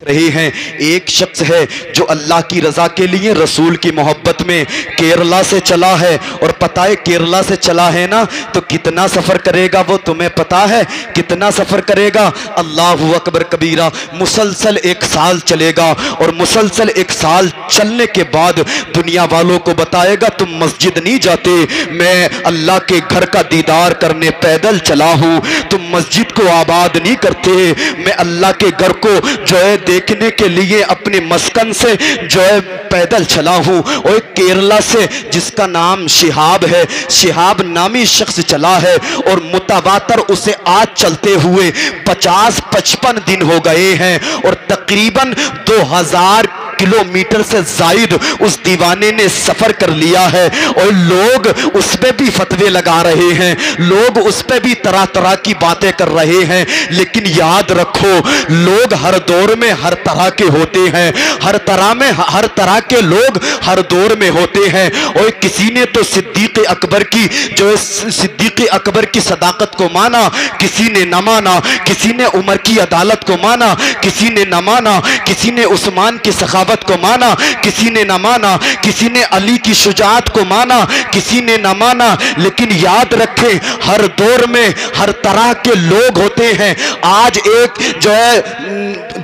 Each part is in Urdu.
رہے ہیں۔ ایک شخص ہے جو اللہ کی رضا کے لیے رسول کی محبت میں کیرلا سے چلا ہے، اور پتہ ہے کیرلا سے چلا ہے نا تو کتنا سفر کرے گا وہ تمہیں پتا ہے؟ کتنا سفر کرے گا؟ اللہ اکبر کبیرہ، مسلسل 1 سال چلے گا، اور مسلسل 1 سال چلنے کے بعد دنیا والوں کو بتائے گا تم مسجد نہیں جاتے، میں اللہ کے گھر کا دیدار کرنے پیدل چلا ہوں، تم مسجد کو آباد نہیں کرتے، میں اللہ کے گھر کو جو ہے دیکھنے کے لیے اپنے مسکن سے جو ہے پیدل چلا ہوں۔ اور کیرلا سے جس کا نام شہاب ہے، شہاب نامی شخص چلا ہے، اور متواتر اسے آج چلتے ہوئے 50-55 دن ہو گئے ہیں، اور تقریباً 2000 کلومیٹر سے زائد اس دیوانے نے سفر کر لیا ہے، اور لوگ اس پہ بھی فتوے لگا رہے ہیں، لوگ اس پہ بھی طرح طرح کی باتیں کر رہے ہیں۔ لیکن یاد رکھو لوگ ہر دور میں ہر طرح کے ہوتے ہیں، ہر طرح کے لوگ ہر دور میں ہوتے ہیں۔ اور کسی نے تو صدیق اکبر کی جو صدیق اکبر کی صداقت کو مانا، کسی نے نہ مانا، کسی نے عمر کی عدالت کو مانا، کسی نے نہ مانا، کسی نے عثمان کی سخاوت کو مانا، کسی نے نہ مانا، کسی نے علی کی شجاعت کو مانا، کسی نے نہ مانا۔ لیکن یاد رکھیں ہر دور میں ہر طرح کے لوگ ہوتے ہیں۔ آج ایک جو ہے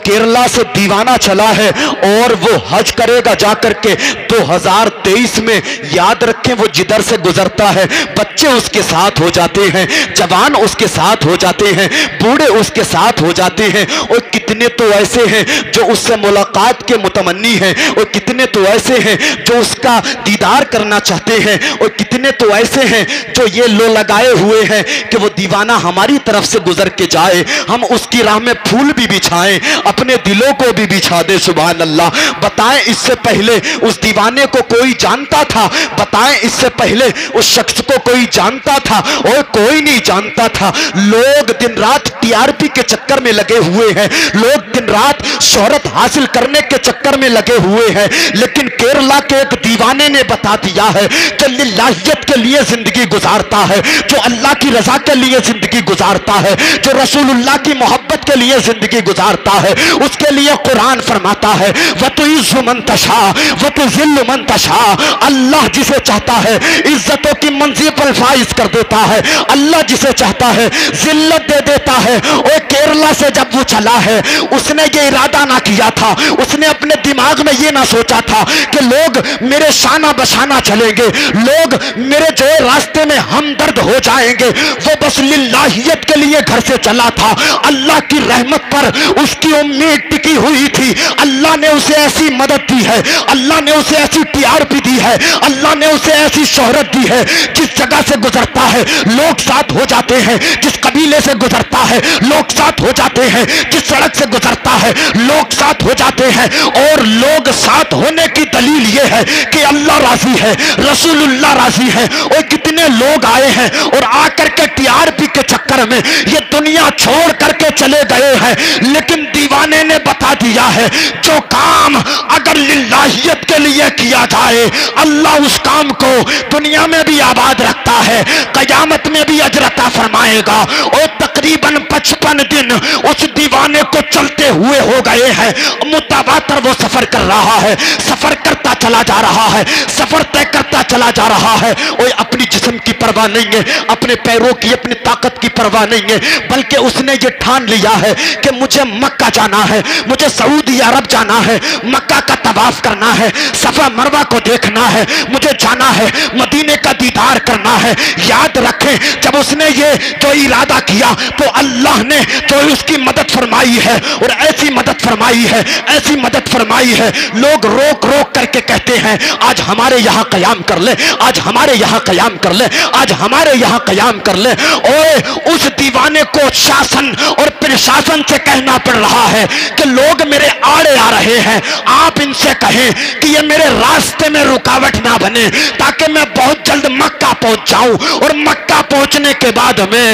کیرلا سے دیوانہ چلا ہے، اور وہ حج کرے گا جا کر کے 2023 میں۔ یاد رکھیں وہ جدھر سے گزرتا ہے بچے اس کے ساتھ ہو جاتے ہیں، جوان اس کے ساتھ ہو جاتے ہیں، بوڑھے اس کے ساتھ ہو جاتے ہیں۔ اور کتنے تو ایسے ہیں جو اس سے ملاقات کے متمنی ہیں، اور کتنے تو ایسے ہیں جو اس کا دیدار کرنا چاہتے ہیں، اور کتنے تو ایسے ہیں جو یہ لو لگائے ہوئے ہیں کہ وہ دیوانہ ہماری طرف سے گزر کے جائے، ہم اس کی راہ میں پھول بھی بچھائیں، اپنے دلوں کو بھی بچھا دے۔ سبحان اللہ۔ بتائیں اس سے پہلے اس دیوانے کو کوئی جانتا تھا؟ بتائیں اس سے پہلے اس شخص کو کوئی جانتا تھا؟ اور کوئی نہیں جانتا تھا۔ لوگ دن رات TRP کے چکر میں لگے ہوئے ہیں، لوگ دن رات شہرت حاصل کرنے کے چکر میں لگے ہوئے ہیں، لیکن کیرلا کے ایک دیوانے نے بتا دیا ہے کہ للہیت کے لیے زندگی گزارتا ہے، جو اللہ کی رضا کے لیے زندگی گزارتا ہے، جو رسول اللہ کی محبت کے لیے زندگی گزارتا ہے، اس کے لیے قرآن فرماتا ہے وَتُعِزُّ مَن تَشَاءُ وَتُذِلُّ مَن تَشَاءُ۔ اللہ جسے چاہتا ہے عزتوں کی منزل پر فائز کر دیتا ہے، اللہ جسے چاہتا ہے ذلت دے دیتا ہے۔ اور کیرلا سے جب وہ چلا ہے اس نے یہ ارادہ نہ کیا تھا، اس نے اپنے دماغ میں یہ نہ سوچا تھا کہ لوگ میرے شانہ بشانہ چلیں گے، لوگ میرے جو راستے میں ہمدرد ہو جائیں گے۔ وہ بس للہیت کے لیے گھر سے چلا تھا، اللہ کی رحمت پر اس کی امید ٹکی ہوئی تھی، اللہ نے اسے ایسی مدد دی ہے، اللہ نے اسے ایسی TRP دی ہے، اللہ نے اسے ایسی شہرت دی ہے، جس جگہ سے گزرتا ہے لوگ ساتھ ہو جاتے ہیں، جس قبیلے سے گزرتا ہے لوگ ساتھ ہو جاتے ہیں، جس سڑک سے گزرتا ہے لوگ ساتھ ہو جاتے ہیں۔ اور لوگ ساتھ ہونے کی دلیل یہ ہے کہ اللہ راضی ہے، رسول اللہ راضی ہے۔ اور کتنے لوگ آئے ہیں اور آ کر کے TRP کے چکر میں یہ دنیا چھوڑ کر کے چلے گئے ہیں، لیکن دیوانے نے بتا دیا ہے جو کام اگر للہیت کے لیے کیا جائے اللہ اس کام کو دنیا میں بھی آباد رکھتا ہے، قیامت میں بھی اجر عطا فرمائے گا۔ اور تقریباً 55 دن اس دیوانے کو چلتے ہوئے ہو گئے ہیں، متواتر وہ سفر کر رہا ہے، سفر کرتا چلا جا رہا ہے، سفر طے کرتا چلا جا رہا ہے۔ اور اپنی جسم کی پرواہ نہیں ہے، اپنے پیروں کی اپنی طاقت کی پرواہ نہیں ہے، بلکہ اس نے یہ ٹھان لیا ہے کہ مجھے مکہ جانا ہے، مجھے سعودی عرب جانا ہے، مکہ کا طواف کرنا ہے، صفا مروہ کو دیکھنا ہے، مجھے جانا ہے، مدینے کا دیدار کرنا ہے۔ یاد رکھیں جب اس نے یہ جو ارادہ کیا تو اللہ نے جو اس کی مدد فرمائی ہے، اور ایسی مدد فرمائی ہے، ایسی مدد فرمائی ہے، لوگ روک روک کر کے کہتے ہیں آج ہمارے یہاں قیام کر لے، آج ہمارے یہاں قیام کر لے، آج ہمارے یہاں قیام کر لے۔ اور اس دیوانے کو شاسن اور پرشاسن سے کہنا پڑ رہا ہے کہ لوگ میرے آڑے آ رہے ہیں، آپ ان سے کہیں کہ یہ میرے راستے میں رکاوٹ نہ بنے، تاکہ میں بہت جلد مکہ پہنچ جاؤں، اور مکہ پہنچنے کے بعد میں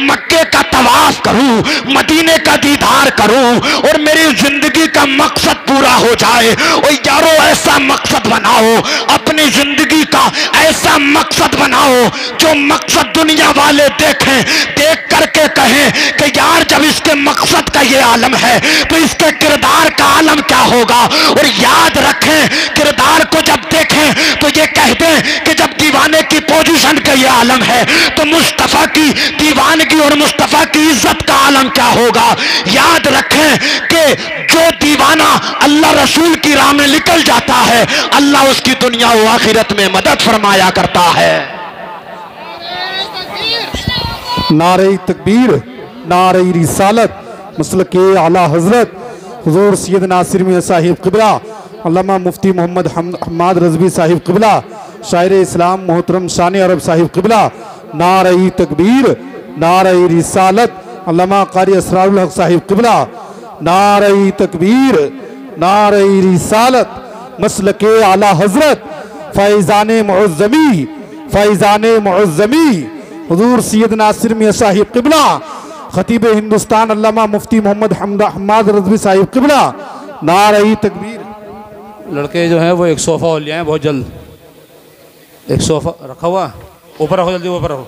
مکے کا طواف کروں، مدینے کا دیدار کروں، اور میری زندگی کا مقصد پورا ہو جائے۔ اور یارو ایسا مقصد بناؤ، اپنی زندگی کا ایسا مقصد بناؤ جو مقصد دنیا والے دیکھیں، دیکھ کر کے کہیں کہ یار جب اس کے مقصد کا یہ عالم ہے تو اس کے کردار کا ہوگا. اور یاد رکھیں کردار کو جب دیکھیں تو یہ کہہ دیں کہ جب دیوانے کی پوزیشن کا یہ عالم ہے تو مصطفیٰ کی دیوانگی اور مصطفیٰ کی عزت کا عالم کیا ہوگا. یاد رکھیں کہ جو دیوانہ اللہ رسول کی راہ میں نکل جاتا ہے اللہ اس کی دنیا و آخرت میں مدد فرمایا کرتا ہے. نعرہ تکبیر، نعرہ رسالت، مسلک اعلیٰ حضرت حضور سید ناصر میاں صاحب قبلہ، علامہ مفتی محمد حماد رضوی صاحب قبلہ، شاعر اسلام محترم شان عرب صاحب قبلہ. نعرہ تکبیر، نعرہ رسالت، علامہ قاری اسرار الحق صاحب قبلہ. نعرہ تکبیر، نعرہ رسالت، مسلک اعلیٰ حضرت فیضان معظمی، فیضان معظمی حضور سید ناصر میاں صاحب قبلہ، خطیب ہندوستان علامہ مفتی محمد حماد رضوی صاحب قبلہ. نعرہ تکبیر. لڑکے جو ہیں وہ ایک صوفہ لے آئیں بہت جلد. ایک صوفہ رکھا ہوا اوپر رکھو، جلدی اوپر رکھو.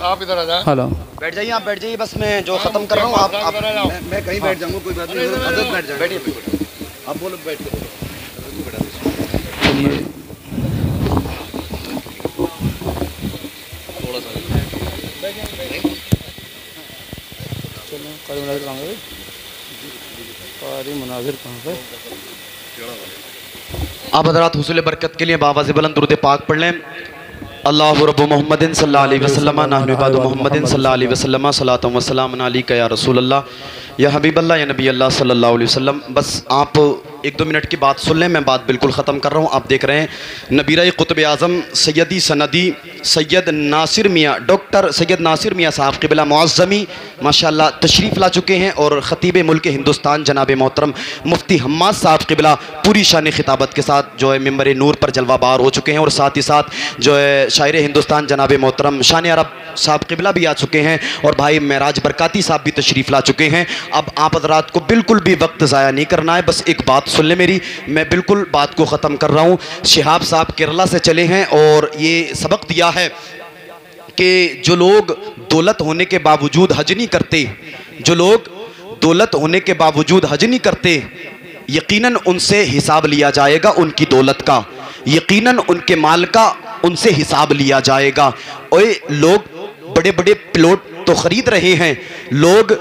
آپ ادھر آ جائیں. ہلو بیٹھ جائیے، آپ بیٹھ جائیے، بس میں جو ختم کر رہا ہوں آپ میں کہیں بیٹھ جاؤں گا، کوئی بات نہیں. حضرت بیٹھ جائیں. بیٹھیے آپ بولو، بیٹھ کے چلیے. آپ حضرات حصول برکت کے لیے بآواز بلند درود پاک پڑھ لیں. اللہ رب محمد صلی اللہ علیہ وسلم، نحن عباد محمد صلی اللہ علیہ وسلم، صلاۃ و سلام علیک یا رسول اللہ، یا حبیب اللہ، یا نبی اللہ صلی اللہ علیہ وسلم. بس آپ ایک دو منٹ کی بات سن لیں، میں بات بالکل ختم کر رہا ہوں. آپ دیکھ رہے ہیں نبیرہ قطب اعظم سیدی سندی سید ناصر میاں، ڈاکٹر سید ناصر میاں صاحب قبلہ معظمی ماشاءاللہ تشریف لا چکے ہیں، اور خطیب ملک ہندوستان جناب محترم مفتی حماد صاحب قبلہ پوری شان خطابت کے ساتھ جو ہے ممبر نور پر جلوہ بار ہو چکے ہیں، اور ساتھ ہی ساتھ جو ہے شاعر ہندوستان جناب محترم شان عرب صاحب قبلہ بھی آ چکے ہیں، اور بھائی معراج برکاتی صاحب بھی تشریف لا چکے ہیں. اب آپ حضرات کو بالکل بھی وقت ضائع نہیں کرنا ہے، بس ایک بات سن لیں میری، میں بالکل بات کو ختم کر رہا ہوں. شہاب صاحب کیرلا سے چلے ہیں اور یہ سبق دیا ہے کہ جو لوگ دولت ہونے کے باوجود حج نہیں کرتے، جو لوگ دولت ہونے کے باوجود حج نہیں کرتے، یقیناً ان سے حساب لیا جائے گا، ان کی دولت کا، یقیناً ان کے مال کا ان سے حساب لیا جائے گا. اور لوگ بڑے بڑے پلاٹ تو خرید رہے ہیں، لوگ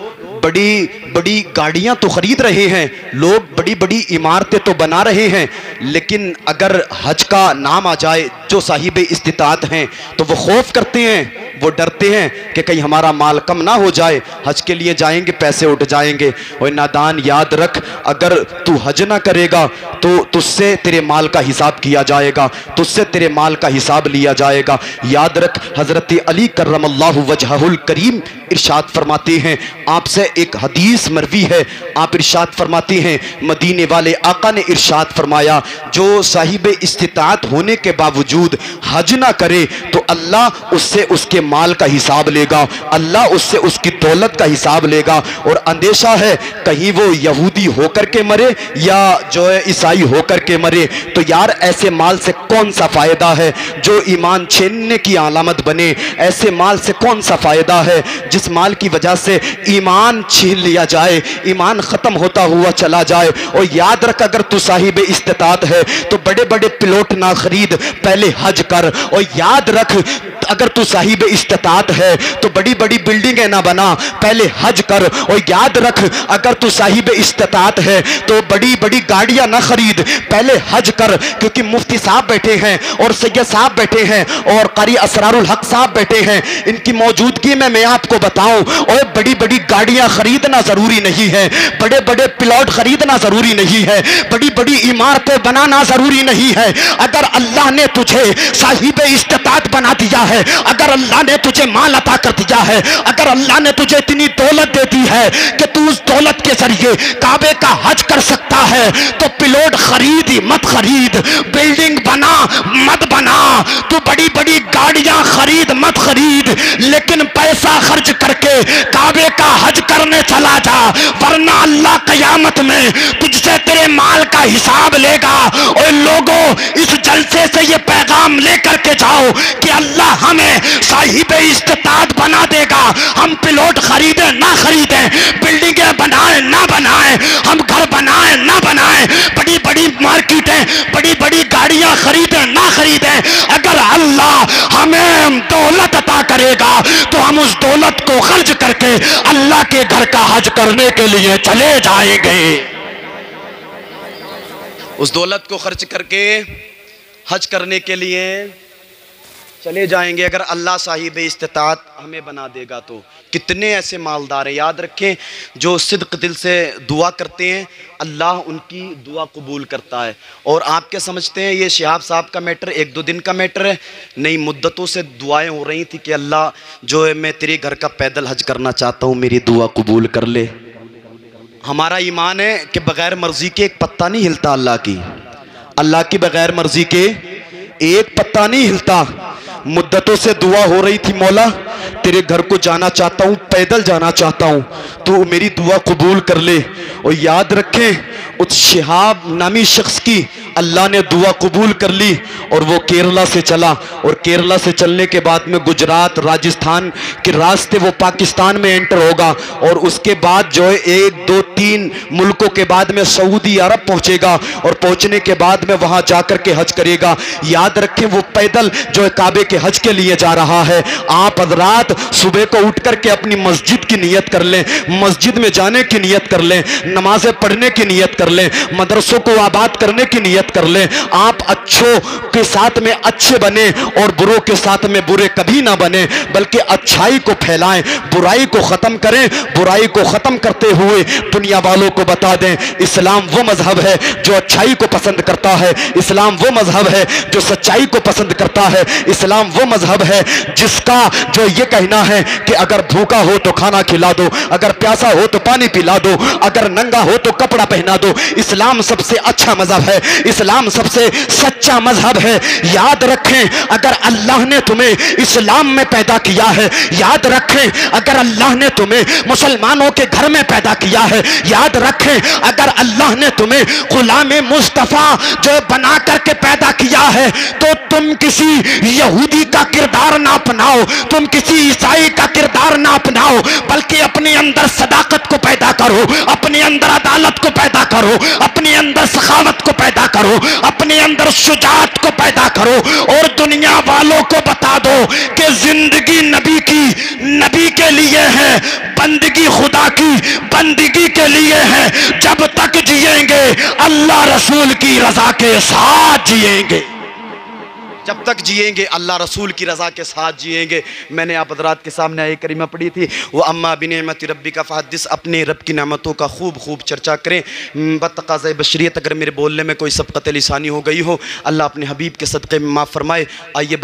بڑی بڑی گاڑیاں تو خرید رہے ہیں، لوگ بڑی بڑی عمارتیں تو بنا رہے ہیں، لیکن اگر حج کا نام آ جائے جو صاحب استطاعت ہیں تو وہ خوف کرتے ہیں، وہ ڈرتے ہیں کہ کہیں ہمارا مال کم نہ ہو جائے، حج کے لیے جائیں گے پیسے اٹھ جائیں گے. اور نادان یاد رکھ، اگر تو حج نہ کرے گا تو تجھ سے تیرے مال کا حساب کیا جائے گا، تجھ سے تیرے مال کا حساب لیا جائے گا. یاد رکھ حضرت علی کرم اللہ وجہہ الکریم ارشاد فرماتے ہیں، آپ سے ایک حدیث مروی ہے، آپ ارشاد فرماتے ہیں مدینے والے آقا نے ارشاد فرمایا جو صاحب استطاعت ہونے کے باوجود حج نہ کرے تو اللہ اس سے اس کے مال کا حساب لے گا، اللہ اس سے اس کی دولت کا حساب لے گا. اور اندیشہ ہے کہیں وہ یہودی ہو کر کے مرے یا جو ہے عیسائی ہو کر کے مرے، تو یار ایسے مال سے کون سا فائدہ ہے جو ایمان چھیننے کی علامت بنے؟ ایسے مال سے کون سا فائدہ ہے جس مال کی وجہ سے ایمان چھین لیا جائے، ایمان ختم ہوتا ہوا چلا جائے؟ اور یاد رکھ اگر تو صاحب استطاعت ہے تو بڑے بڑے پلاٹ نہ خرید، پہلے حج کر. اور یاد رکھ اگر تو صاحب استطاعت ہے تو بڑی بڑی بلڈنگیں نہ بنا، پہلے حج کر. اور یاد رکھ اگر تو صاحب استطاعت ہے تو بڑی بڑی گاڑیاں نہ خرید، پہلے حج کر. کیونکہ مفتی صاحب بیٹھے ہیں اور سید صاحب بیٹھے ہیں اور قاری اسرار الحق صاحب بیٹھے ہیں، ان کی موجودگی میں آپ کو بتاؤں، اور بڑی بڑی گاڑیاں خریدنا ضروری نہیں ہے، بڑے بڑے پلاٹ خریدنا ضروری نہیں ہے، بڑی بڑی عمارتیں بنانا ضروری نہیں ہے. اگر اللہ نے تجھے صاحب استطاعت بنا دیا ہے، اگر اللہ نے تجھے مال عطا کر دیا ہے، اگر اللہ نے تجھے اتنی دولت دے دی ہے کہ تو اس دولت کے ذریعے کعبے کا حج کر سکتا ہے، تو پلاٹ خرید مت خرید، بلڈنگ بنا مت بنا، تو بڑی بڑی گاڑیاں خرید مت خرید، لیکن پیسہ خرچ کر کے کعبے کا حج کرنے چلا جا. گا، ورنہ اللہ قیامت میں تجھ سے تیرے مال کا حساب لے گا۔ اور لوگوں اس جلسے سے یہ پیغام لے کر کے جاؤ کہ اللہ ہمیں صاحب استطاعت بنا دے گا۔ ہم پلاٹ خریدیں نہ خریدیں، بلڈنگیں بنائیں نہ بنائیں، ہم گھر بنائیں نہ بنائیں، بڑی بڑی مارکیٹیں، بڑی بڑی گاڑیاں خریدیں نہ خریدیں، اگر اللہ ہمیں دولت عطا کرے گا تو ہم اس دولت کو خرچ کر کے اللہ کے گھر کا حج کرنے کے لیے چلے جائیں گے۔ اس دولت کو خرچ کر کے حج کرنے کے لیے چلے جائیں گے اگر اللہ صاحب استطاعت ہمیں بنا دے گا تو۔ کتنے ایسے مالدار ہیں، یاد رکھیں، جو صدق دل سے دعا کرتے ہیں اللہ ان کی دعا قبول کرتا ہے۔ اور آپ کیا سمجھتے ہیں یہ شہاب صاحب کا میٹر ایک دو دن کا میٹر ہے؟ نہیں، مدتوں سے دعائیں ہو رہی تھی کہ اللہ جو ہے میں تیرے گھر کا پیدل حج کرنا چاہتا ہوں، میری دعا قبول کر لے۔ ہمارا ایمان ہے کہ بغیر مرضی کے ایک پتہ نہیں ہلتا اللہ کی بغیر مرضی کے ایک پتہ نہیں ہلتا۔ مدتوں سے دعا ہو رہی تھی، مولا تیرے گھر کو جانا چاہتا ہوں، پیدل جانا چاہتا ہوں، تو میری دعا قبول کر لے۔ اور یاد رکھیں اس شہاب نامی شخص کی اللہ نے دعا قبول کر لی اور وہ کیرلا سے چلا، اور کیرلا سے چلنے کے بعد میں گجرات راجستھان کے راستے وہ پاکستان میں انٹر ہوگا، اور اس کے بعد جو ہے 1 2 3 ملکوں کے بعد میں سعودی عرب پہنچے گا، اور پہنچنے کے بعد میں وہاں جا کر کے حج کرے گا۔ یاد رکھیں وہ پیدل جو ہے کعبے کے حج کے لیے جا رہا ہے۔ آپ حضرات صبح کو اٹھ کر کے اپنی مسجد کی نیت کر لیں، مسجد میں جانے کی نیت کر لیں، نمازیں پڑھنے کی نیت کر لیں، مدرسوں کو آباد کرنے کی نیت کر لیں۔ آپ اچھوں کے ساتھ میں اچھے بنیں اور بروں کے ساتھ میں برے کبھی نہ بنیں، بلکہ اچھائی کو پھیلائیں، برائی کو ختم کریں۔ برائی کو ختم کرتے ہوئے دنیا والوں کو بتا دیں اسلام وہ مذہب ہے جو اچھائی کو پسند کرتا ہے، اسلام وہ مذہب ہے جو سچائی کو پسند کرتا ہے، اسلام وہ مذہب ہے جس کا جو یہ کہنا ہے کہ اگر بھوکا ہو تو کھانا کھلا دو، اگر پیاسا ہو تو پانی پلا دو، اگر ننگا ہو تو کپڑا پہنا دو۔ اسلام سب سے اچھا مذہب ہے، اسلام سب سے سچا مذہب ہے۔ یاد رکھیں اگر اللہ نے تمہیں اسلام میں پیدا کیا ہے، یاد رکھیں اگر اللہ نے تمہیں مسلمانوں کے گھر میں پیدا کیا ہے، یاد رکھیں اگر اللہ نے تمہیں غلام مصطفیٰ جو بنا کر کے پیدا کیا ہے، تو تم کسی یہودی کا کردار نہ اپناؤ، تم کسی عیسائی کا کردار نہ اپناؤ، بلکہ اپنے اندر صداقت کو پیدا کرو، اپنے اندر عدالت کو پیدا کرو، اپنے اندر سخاوت کو پیدا کرو، اپنے اندر شجاعت کو پیدا کرو، اور دنیا والوں کو بتا دو کہ زندگی نبی کے لیے ہے، بندگی خدا کی بندگی کے لیے ہے۔ جب تک جئیں گے اللہ رسول کی رضا کے ساتھ جئیں گے، جب تک جئیں گے اللہ رسول کی رضا کے ساتھ جئیں گے۔ میں نے آپ حضرات کے سامنے آیت کریمہ پڑھی تھی، وَأَمَّا بِنِعْمَةِ رَبِّكَ فَحَدِّثْ، اپنے رب کی نعمتوں کا خوب چرچا کریں۔ بتقاضۂ بشریت اگر میرے بولنے میں کوئی سبقت لسانی ہو گئی ہو، اللہ اپنے حبیب کے صدقے میں معاف فرمائے۔ آئیے